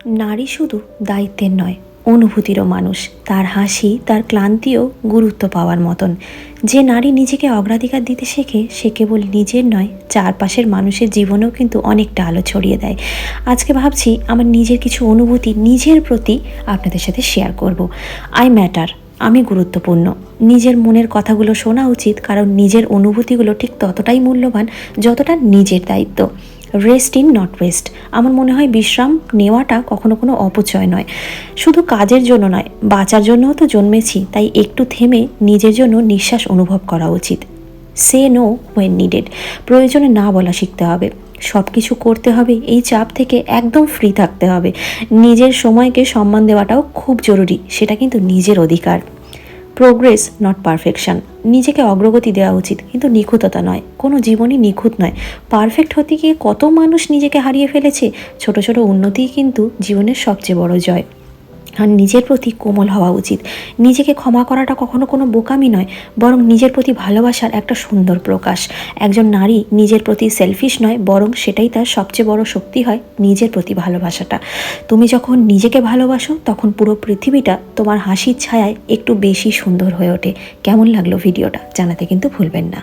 নারী শুধু দায়িত্বের নয়, অনুভূতিরও মানুষ। তার হাসি, তার ক্লান্তিও গুরুত্ব পাওয়ার মতন। যে নারী নিজেকে অগ্রাধিকার দিতে শেখে, সে কেবল নিজের নয়, চারপাশের মানুষের জীবনেও কিন্তু অনেকটা আলো ছড়িয়ে দেয়। আজকে ভাবছি আমার নিজের কিছু অনুভূতি নিজের প্রতি আপনাদের সাথে শেয়ার করব। আই ম্যাটার, আমি গুরুত্বপূর্ণ। নিজের মনের কথাগুলো শোনা উচিত, কারণ নিজের অনুভূতিগুলো ঠিক ততটাই মূল্যবান যতটা নিজের দায়িত্ব। Rest in not waste. আমার মনে হয় বিশ্রাম নেওয়াটা কখনো কোনো অপচয় নয়। শুধু কাজের জন্য নয়, বাঁচার জন্যও তো জন্মেছি, তাই একটু থেমে নিজের জন্য নিঃশ্বাস অনুভব করা উচিত। Say no when needed. প্রয়োজনে না বলা শিখতে হবে। সব কিছু করতে হবে এই চাপ থেকে একদম ফ্রি থাকতে হবে। নিজের সময়কে সম্মান দেওয়াটাও খুব জরুরি, সেটা কিন্তু নিজের অধিকার। Progress not perfection. নিজেকে অগ্রগতি দেওয়া উচিত, কিন্তু নিখুঁততা নয়। কোনো জীবনই নিখুঁত নয়। পারফেক্ট হতে গিয়ে কত মানুষ নিজেকে হারিয়ে ফেলেছে। ছোট ছোট উন্নতিই কিন্তু জীবনের সবচেয়ে বড় জয়। আর নিজের প্রতি কোমল হওয়া উচিত। নিজেকে ক্ষমা করাটা কখনো কোনো বোকামি নয়, বরং নিজের প্রতি ভালোবাসার একটা সুন্দর প্রকাশ। একজন নারী নিজের প্রতি সেলফিশ নয়, বরং সেটাই তার সবচেয়ে বড় শক্তি হয়, নিজের প্রতি ভালোবাসাটা। তুমি যখন নিজেকে ভালোবাসো, তখন পুরো পৃথিবীটা তোমার হাসির ছায়ায় একটু বেশি সুন্দর হয়ে ওঠে। কেমন লাগলো ভিডিওটা জানাতে কিন্তু ভুলবেন না।